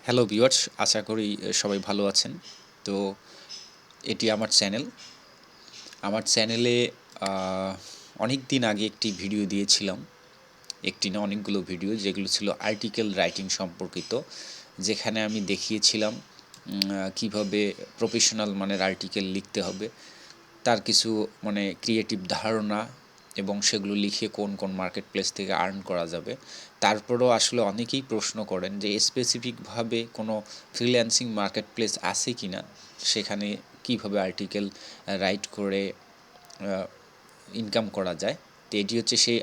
Hello viewers, আশা করি সবাই ভালো আছেন। তো এটি আমার চ্যানেলে অনেক দিন আগে একটি ভিডিও দিয়েছিলাম। একটি না অনেকগুলো ভিডিও, যেগুলো ছিল আর্টিকেল রাইটিং সম্পর্কিত, যেখানে আমি দেখিয়েছিলাম কিভাবে প্রফেশনাল মানের আর্টিকেল লিখতে হবে, তার কিছু ক্রিয়েটিভ ধারণা এবং সেগুলো লিখে কোন কোন মার্কেট প্লেস থেকে আর্ন করা যাবে। তারপরেও আসলে অনেকেই প্রশ্ন করেন যে স্পেসিফিকভাবে কোনো ফ্রিল্যান্সিং মার্কেট প্লেস আছে কি না, সেখানে কিভাবে আর্টিকেল রাইট করে ইনকাম করা যায়। তো এটি হচ্ছে সেই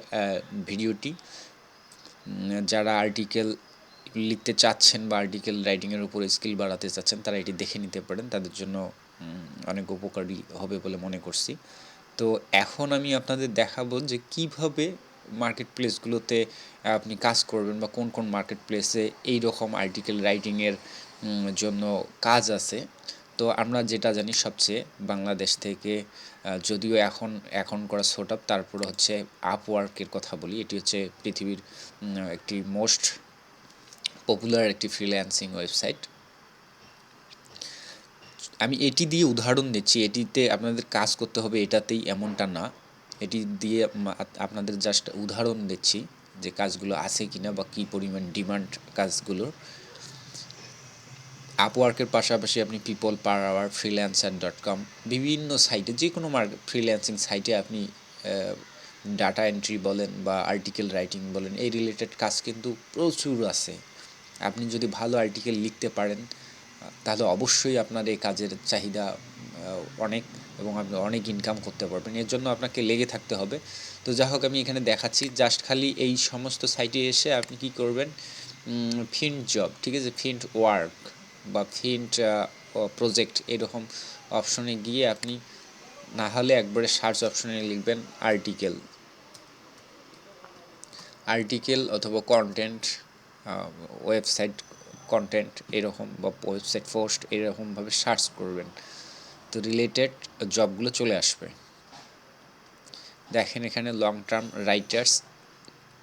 ভিডিওটি। যারা আর্টিকেল লিখতে চাচ্ছেন বা আর্টিকেল রাইটিংয়ের উপর স্কিল বাড়াতে চাচ্ছেন, তারা এটি দেখে নিতে পারেন, তাদের জন্য অনেক উপকারী হবে বলে মনে করছি। তো এখন আমি আপনাদের দেখাবো যে কিভাবে মার্কেট প্লেসগুলোতে আপনি কাজ করবেন, বা কোন কোন মার্কেট প্লেসে এই রকম আর্টিকেল রাইটিংয়ের জন্য কাজ আছে। তো আমরা যেটা জানি সবচেয়ে বাংলাদেশ থেকে, যদিও এখন করা সোট আপ, তারপর হচ্ছে আপওয়ার্কের কথা বলি। এটি হচ্ছে পৃথিবীর একটি মোস্ট পপুলার একটি ফ্রিল্যান্সিং ওয়েবসাইট। আমি এটি দিয়ে উদাহরণ দিচ্ছি, এটিতে আপনাদের কাজ করতে হবে এটাতেই এমনটা না। এটি দিয়ে আপনাদের জাস্ট উদাহরণ দিচ্ছি যে কাজগুলো আছে কিনা বা কী পরিমাণ ডিমান্ড কাজগুলোর। আপওয়ার্কের পাশাপাশি আপনি পিপলপারআওয়ার, freelancer.com, বিভিন্ন সাইটে, যে কোনো ফ্রিল্যান্সিং সাইটে আপনি ডাটা এন্ট্রি বলেন বা আর্টিকেল রাইটিং বলেন, এই রিলেটেড কাজ কিন্তু প্রচুর আছে। আপনি যদি ভালো আর্টিকেল লিখতে পারেন, তাহলে অবশ্যই আপনার এই কাজের চাহিদা অনেক, এবং আপনি অনেক ইনকাম করতে পারবেন। এর জন্য আপনাকে লেগে থাকতে হবে। তো যাই হোক, আমি এখানে দেখাচ্ছি জাস্ট খালি এই সমস্ত সাইটে এসে আপনি কি করবেন, ফিন্ড জব, ঠিক আছে, ফিন্ড ওয়ার্ক বা ফিন্ড প্রজেক্ট, এরকম অপশনে গিয়ে আপনি, না হলে একবারে সার্চ অপশনে লিখবেন আর্টিকেল অথবা কন্টেন্ট, ওয়েবসাইট কন্টেন্ট এরকম, বা ওয়েবসাইট পোস্ট এরকমভাবে সার্চ করবেন। তো রিলেটেড জবগুলো চলে আসবে। দেখেন এখানে long term writers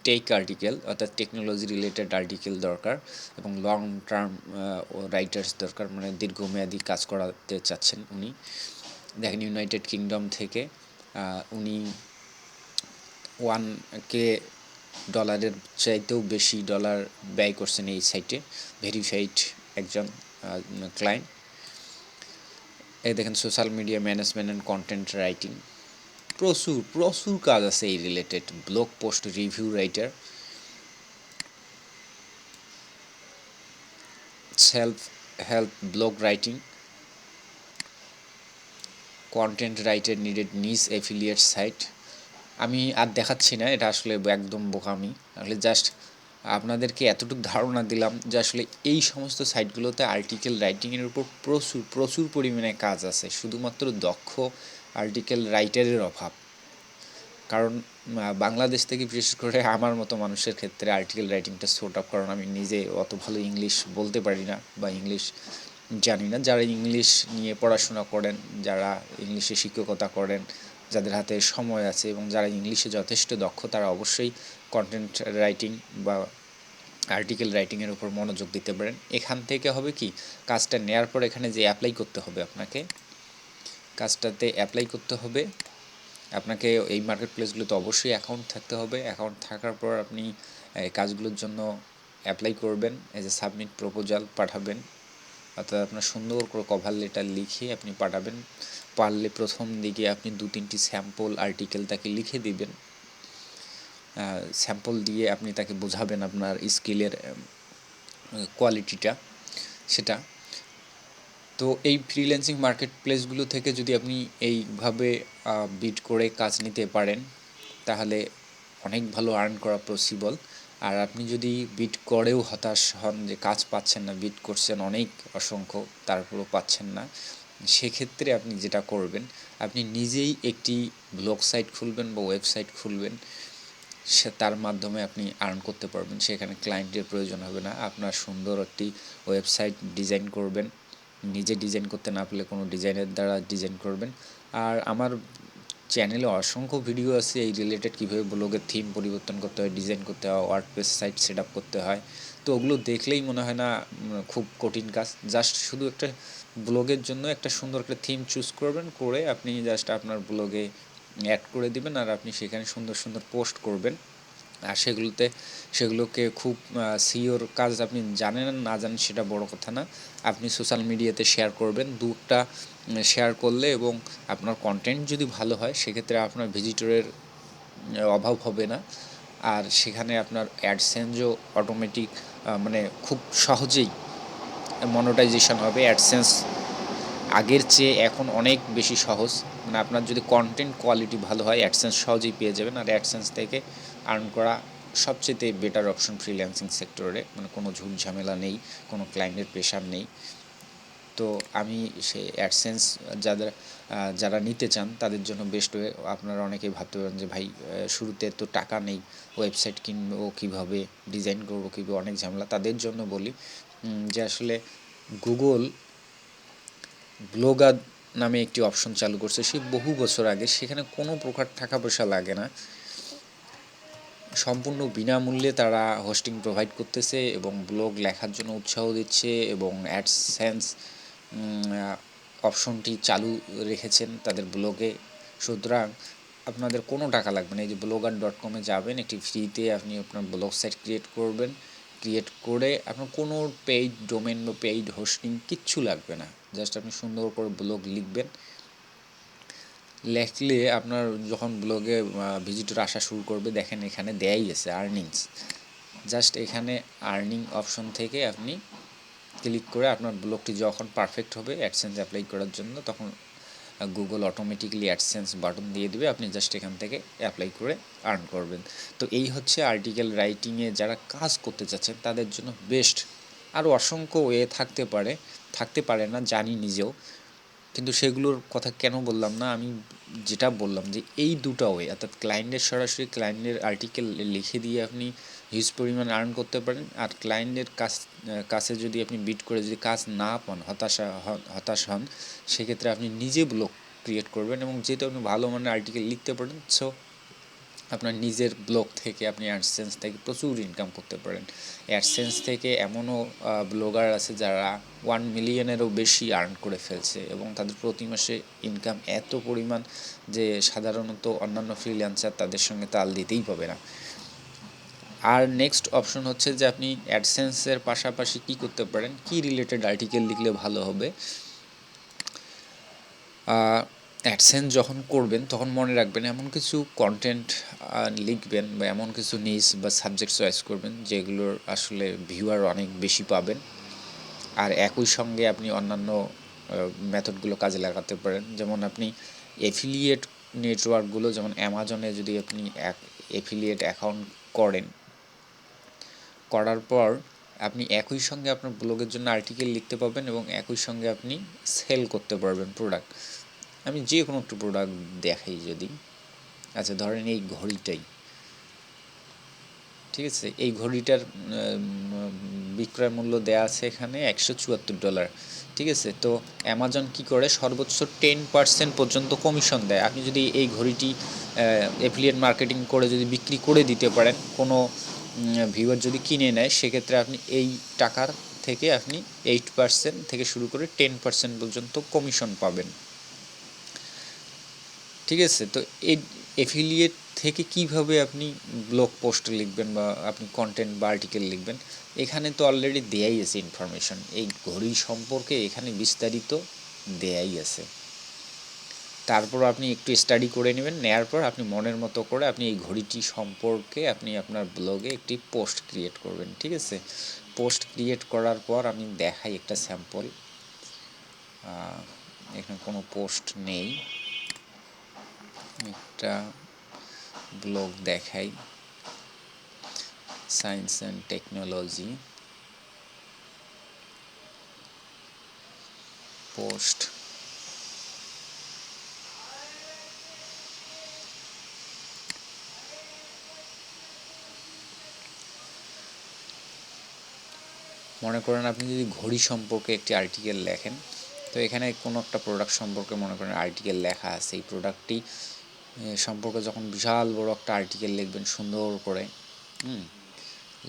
tech article, অর্থাৎ টেকনোলজি রিলেটেড আর্টিকেল দরকার, এবং লং টার্ম রাইটার্স দরকার, মানে দীর্ঘমেয়াদী কাজ করাতে চাচ্ছেন উনি। দেখেন ইউনাইটেড কিংডম থেকে উনি $1,000 চাইতেও বেশি ডলার ব্যয় করছেন এই সাইটে, ভেরিফাইড একজন ক্লায়েন্ট। এই দেখেন social media management and content writing, প্রচুর কাজ আছে এই related. Blog post review writer, self help blog writing, content writer needed নিজ অ্যাফিলিয়েট সাইট। আমি আর দেখাচ্ছি না, এটা আসলে একদম বোকামি। আসলে জাস্ট আপনাদেরকে এতটুকু ধারণা দিলাম যে আসলে এই সমস্ত সাইটগুলোতে আর্টিকেল রাইটিংয়ের উপর প্রচুর পরিমাণে কাজ আছে। শুধুমাত্র দক্ষ আর্টিকেল রাইটারের অভাব। কারণ বাংলাদেশ থেকে, বিশেষ করে আমার মতো মানুষের ক্ষেত্রে, আর্টিকেল রাইটিংটা সোট আপ, কারণ আমি নিজে অত ভালো ইংলিশ বলতে পারি না বা ইংলিশ জানি না। যারা ইংলিশ নিয়ে পড়াশোনা করেন, যারা ইংলিশে শিক্ষকতা করেন, যাদের হাতে সময় আছে এবং যারা ইংলিশে যথেষ্ট দক্ষ, তারা অবশ্যই কন্টেন্ট রাইটিং বা আর্টিকেল রাইটিংয়ের উপর মনোযোগ দিতে পারেন। এখান থেকে হবে কি, কাজটা নেওয়ার পর এখানে যে অ্যাপ্লাই করতে হবে, আপনাকে কাজটাতে অ্যাপ্লাই করতে হবে। আপনাকে এই মার্কেট প্লেসগুলোতে অবশ্যই অ্যাকাউন্ট থাকতে হবে। অ্যাকাউন্ট থাকার পর আপনি কাজগুলোর জন্য অ্যাপ্লাই করবেন, এজ এ সাবমিট প্রপোজাল পাঠাবেন, অর্থাৎ আপনার সুন্দর করে কভার লেটার লিখে আপনি পাঠাবেন। পারলে প্রথম দিকে আপনি 2-3টি স্যাম্পল আর্টিকেল তাকে লিখে দিবেন। স্যাম্পল দিয়ে আপনি তাকে বোঝাবেন আপনার স্কিলের কোয়ালিটিটা, সেটা। তো এই ফ্রিল্যান্সিং মার্কেট প্লেসগুলো থেকে যদি আপনি এইভাবে বিড করে কাজ নিতে পারেন, তাহলে অনেক ভালো আর্ন করা পসিবল। আর আপনি যদি বিড করেও হতাশ হন যে কাজ পাচ্ছেন না, বিড করছেন অনেক অসংখ্য, তারপরেও পাচ্ছেন না, সেক্ষেত্রে আপনি যেটা করবেন, আপনি নিজেই একটি ব্লগ সাইট খুলবেন বা ওয়েবসাইট খুলবেন। তার মাধ্যমে আপনি আর্ন করতে পারবেন। সেখানে ক্লায়েন্টের প্রয়োজন হবে না। আপনার সুন্দর একটি ওয়েবসাইট ডিজাইন করবেন, নিজে ডিজাইন করতে না পারলে কোনো ডিজাইনের দ্বারা ডিজাইন করবেন। আর আমার চ্যানেলে অসংখ্য ভিডিও আছে এই রিলেটেড, কীভাবে ব্লগের থিম পরিবর্তন করতে হয়, ডিজাইন করতে হয়, ওয়ার্ডপ্রেস সাইট সেট আপ করতে হয়, তো ওগুলো দেখলেই মনে হয় না খুব কঠিন কাজ। জাস্ট শুধু একটা ব্লগের জন্য একটা সুন্দর একটা থিম চুজ করবেন, করে আপনি জাস্ট আপনার ব্লগে অ্যাড করে দিবেন, আর আপনি সেখানে সুন্দর সুন্দর পোস্ট করবেন। আর সেগুলোকে খুব সিওর কাজ আপনি জানেন না জানেন সেটা বড় কথা না, আপনি সোশ্যাল মিডিয়াতে শেয়ার করবেন। দুটা শেয়ার করলে এবং আপনার কন্টেন্ট যদি ভালো হয় সেক্ষেত্রে আপনার ভিজিটরের অভাব হবে না। আর সেখানে আপনার অ্যাডসেন্সও অটোমেটিক মানে খুব সহজেই মনেটাইজেশন হবে। অ্যাডসেন্স আগের চেয়ে এখন অনেক বেশি সহজ। মানে আপনার যদি কন্টেন্ট কোয়ালিটি ভালো হয় অ্যাডসেন্স সহজেই পেয়ে যাবেন। আর অ্যাডসেন্স থেকে আর্ন করা সবচেয়ে বেটার অপশন ফ্রিল্যান্সিং সেক্টরে। মানে কোনো ঝুট ঝামেলা নেই, কোনো ক্লায়েন্টের প্রেশার নেই। তো আমি সেই অ্যাডসেন্স যারা নিতে চান তাদের জন্য বেস্ট ওয়ে। আপনারা অনেকেই ভাবতে পারেন যে ভাই শুরুতে তো টাকা নেই, ওয়েবসাইট কিনবো কীভাবে, ডিজাইন করবো কীভাবে, অনেক ঝামেলা। তাদের জন্য বলি যে আসলে গুগল ব্লগার নামে একটি অপশন চালু করছে সেই বহু বছর আগে। সেখানে কোনো প্রকার টাকা পয়সা লাগে না, সম্পূর্ণ বিনামূল্যে তারা হোস্টিং প্রোভাইড করতেছে এবং ব্লগ লেখার জন্য উৎসাহ দিচ্ছে, এবং অ্যাডসেন্স অপশনটি চালু রেখেছেন তাদের ব্লগে। সুতরাং আপনাদের কোনো টাকা লাগবে না। এই যে blogger.com যাবেন, একটি ফ্রিতে আপনি আপনার ব্লগ সাইট ক্রিয়েট করবেন। ক্রিয়েট করে আপনার কোনো পেইড ডোমেন বা পেইড হোস্টিং কিচ্ছু লাগবে না। জাস্ট আপনি সুন্দর করে ব্লগ লিখবেন। লেখলে আপনার যখন ব্লগে ভিজিটর আসা শুরু করবে, দেখেন এখানে দেয়াই আছে আর্নিংস। জাস্ট এখানে আর্নিং অপশন থেকে আপনি ক্লিক করে আপনার ব্লগটি যখন পারফেক্ট হবে অ্যাডসেন্স অ্যাপ্লাই করার জন্য, তখন গুগল অটোমেটিক্যালি অ্যাডসেন্স বাটন দিয়ে দেবে, আপনি জাস্ট এখান থেকে অ্যাপ্লাই করে আর্ন করবেন। তো এই হচ্ছে আর্টিকেল রাইটিংয়ে যারা কাজ করতে চাচ্ছেন তাদের জন্য বেস্ট। আরও অসংখ্য ওয়ে থাকতে পারে না জানি নিজেও, কিন্তু সেগুলোর কথা কেন বললাম না। আমি যেটা বললাম যে এই দুটো ওয়ে, অর্থাৎ ক্লায়েন্টের সরাসরি ক্লায়েন্টের আর্টিকেল লিখে দিয়ে আপনি হিউজ পরিমাণ আর্ন করতে পারেন। আর ক্লায়েন্টের কাছে যদি আপনি বিট করে যদি কাজ না পান, হতাশ হন, সেক্ষেত্রে আপনি নিজে ব্লগ ক্রিয়েট করবেন, এবং যেহেতু আপনি ভালো মানের আর্টিকেল লিখতে পারেন, সো আপনার নিজের ব্লগ থেকে আপনি অ্যাডসেন্স থেকে প্রচুর ইনকাম করতে পারেন। অ্যাডসেন্স থেকে এমনও ব্লগার আছে যারা 1 মিলিয়নেরও বেশি আর্ন করে ফেলছে, এবং তাদের প্রতি মাসে ইনকাম এত পরিমাণ যে সাধারণত অন্যান্য ফ্রিল্যান্সার তাদের সঙ্গে তাল দিতেই পাবে না। আর নেক্সট অপশন হচ্ছে যে আপনি অ্যাডসেন্সের পাশাপাশি কী করতে পারেন, কী রিলেটেড আর্টিকেল লিখলে ভালো হবে। অ্যাডসেন্স যখন করবেন তখন মনে রাখবেন এমন কিছু কন্টেন্ট লিখবেন, বা এমন কিছু নিউজ বা সাবজেক্ট চয়েস করবেন যেগুলোর আসলে ভিউয়ার অনেক বেশি পাবেন। আর একই সঙ্গে আপনি অন্যান্য মেথডগুলো কাজে লাগাতে পারেন। যেমন আপনি এফিলিয়েট নেটওয়ার্কগুলো, যেমন অ্যামাজনে যদি আপনি এফিলিয়েট অ্যাকাউন্ট করার পর আপনি একই সঙ্গে আপনার ব্লগের জন্য আর্টিকেল লিখতে পারবেন, এবং একই সঙ্গে আপনি সেল করতে পারবেন প্রোডাক্ট। আমি যে কোনো একটা প্রোডাক্ট দেখাই যদি, আচ্ছা ধরেন এই ঘড়িটাই, ঠিক আছে, এই ঘড়িটার বিক্রয় মূল্য দেওয়া আছে এখানে $174, ঠিক আছে। তো অ্যামাজন কি করে, সর্বোচ্চ 10% পর্যন্ত কমিশন দেয়। আপনি যদি এই ঘড়িটি অ্যাফিলিয়েট মার্কেটিং করে যদি বিক্রি করে দিতে পারেন, কোনো ভিউয়ার যদি কিনে নেয়, সেক্ষেত্রে আপনি এই টাকার থেকে আপনি 8% থেকে শুরু করে 10% পর্যন্ত কমিশন পাবেন, ঠিক আছে। তো এই এফিলিয়েট থেকে কিভাবে আপনি ব্লগ পোস্ট লিখবেন বা আপনি কন্টেন্ট বা আর্টিকেল লিখবেন, এখানে তো অলরেডি দেয়াই আছে ইনফরমেশন। এই ঘড়ি সম্পর্কে এখানে বিস্তারিত দেয়াই আছে। তারপর আপনি একটু স্টাডি করে নেবেন, নেওয়ার পর আপনি মনের মতো করে আপনি এই ঘড়িটি সম্পর্কে আপনি আপনার ব্লগে একটি পোস্ট ক্রিয়েট করবেন, ঠিক আছে। পোস্ট ক্রিয়েট করার পর আমি দেখাই একটা স্যাম্পল। এখানে কোনো পোস্ট নেই, একটা ব্লগ দেখাই, সায়েন্স অ্যান্ড টেকনোলজি পোস্ট। মনে করেন আপনি যদি ঘড়ি সম্পর্কে একটি আর্টিকেল লেখেন, তো এখানে কোনো একটা প্রোডাক্ট সম্পর্কে মনে করেন আর্টিকেল লেখা আছে। এই প্রোডাক্টটি সম্পর্কে যখন বিশাল বড় একটা আর্টিকেল লিখবেন সুন্দর করে,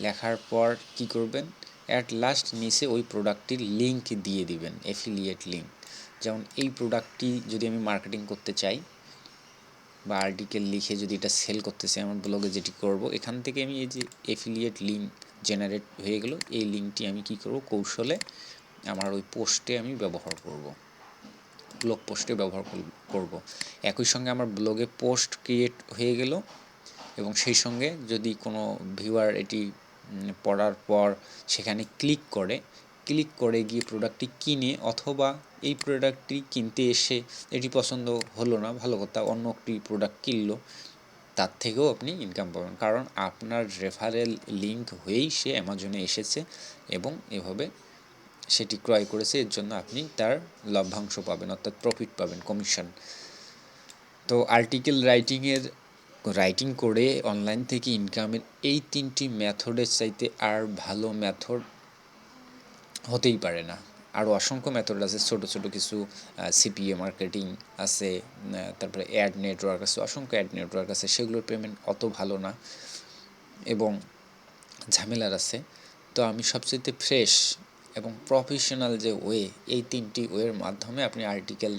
লেখার পর কি করবেন, অ্যাট লাস্ট নিচে ওই প্রোডাক্টটির লিঙ্ক দিয়ে দিবেন, অ্যাফিলিয়েট লিঙ্ক। যেমন এই প্রোডাক্টটি যদি আমি মার্কেটিং করতে চাই বা আর্টিকেল লিখে যদি এটা সেল করতে চাই আমার ব্লগে, যেটি করব, এখান থেকে আমি এই যে অ্যাফিলিয়েট লিঙ্ক জেনারেট হয়ে গেল, এই লিঙ্কটি আমি কি করব, কৌশলে আমার ওই পোস্টে আমি ব্যবহার করব, ব্লগ পোস্টে ব্যবহার করব। একই সঙ্গে আমার ব্লগে পোস্ট ক্রিয়েট হয়ে গেল, এবং সেই সঙ্গে যদি কোনো ভিউয়ার এটি পড়ার পর সেখানে ক্লিক করে গিয়ে প্রোডাক্টটি কিনে, অথবা এই প্রোডাক্টটি কিনতে এসে এটি পছন্দ হলো না, ভালো কথা, অন্য একটি প্রোডাক্ট কিনলো, তার থেকেও আপনি ইনকাম পাবেন, কারণ আপনার রেফারেল লিঙ্ক হয়েই সে অ্যামাজনে এসেছে এবং এভাবে সেটি ক্রয় করেছে, এর জন্য আপনি তার লভ্যাংশ পাবেন, অর্থাৎ প্রফিট পাবেন, কমিশন। তো আর্টিকেল রাইটিং করে অনলাইন থেকে ইনকামের এই 3টি মেথডের চাইতে আর ভালো মেথড হতেই পারে না। আরও অসংখ্য মেথড আছে, ছোটো ছোটো কিছু সিপিএ মার্কেটিং আছে, তারপরে অ্যাড নেটওয়ার্ক আছে, অসংখ্য অ্যাড নেটওয়ার্ক আছে, সেগুলোর পেমেন্ট অত ভালো না এবং ঝামেলার আছে। তো আমি সবচেয়ে ফ্রেশ এবং প্রফেশনাল যে ওয়ে, এই 3টি ওয়ের মাধ্যমে আপনি আর্টিকেল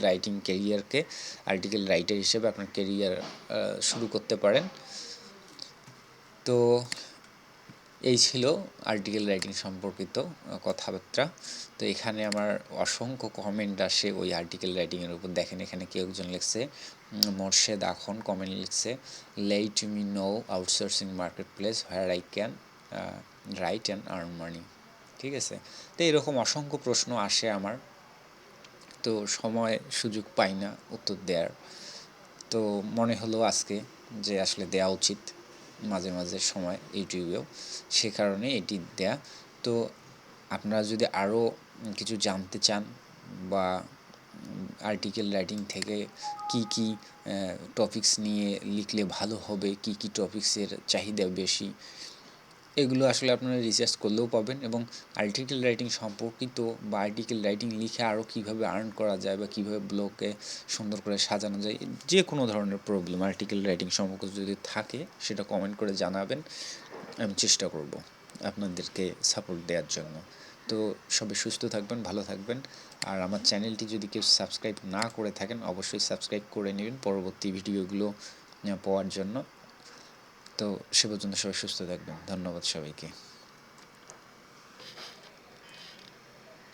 রাইটার হিসেবে আপনার কেরিয়ার শুরু করতে পারেন। তো এই ছিল আর্টিকেল রাইটিং সম্পর্কিত কথাবার্তা। তো এখানে আমার অসংখ্য কমেন্ট আসে ওই আর্টিকেল রাইটিংয়ের উপর। দেখেন এখানে কেউ একজন লিখছে, মোর্শেদ আখন কমেন্ট লিখছে, let me no outsourcing market place where I can write and earn money. ঠিক আছে, তো এরকম অসংখ্য প্রশ্ন আসে আমার, তো সময় সুযোগ পাই না উত্তর দেওয়ার। তো মনে হলো আজকে যে আসলে দেওয়া উচিত মাঝে মাঝে সময় ইউটিউবেও, সে কারণে এটি দেয়া। তো আপনারা যদি আরও কিছু জানতে চান বা আর্টিকেল রাইটিং থেকে কি কি টপিকস নিয়ে লিখলে ভালো হবে, কি কি টপিকসের চাহিদা বেশি, এগুলো আসলে আপনারা রিসার্চ করলেও পাবেন। এবং আর্টিকেল রাইটিং সম্পর্কিত বা আর্টিকেল রাইটিং লিখে আরও কীভাবে আর্ন করা যায় বা কীভাবে ব্লগে সুন্দর করে সাজানো যায়, যে কোনো ধরনের প্রবলেম আর্টিকেল রাইটিং সম্পর্কে যদি থাকে সেটা কমেন্ট করে জানাবেন, আমি চেষ্টা করব আপনাদেরকে সাপোর্ট দেওয়ার জন্য। তো সবাই সুস্থ থাকবেন, ভালো থাকবেন, আর আমার চ্যানেলটি যদি কেউ সাবস্ক্রাইব না করে থাকেন অবশ্যই সাবস্ক্রাইব করে নেবেন পরবর্তী ভিডিওগুলো পাওয়ার জন্য। তো সে পর্যন্ত সবাই সুস্থ থাকবেন, ধন্যবাদ সবাইকে।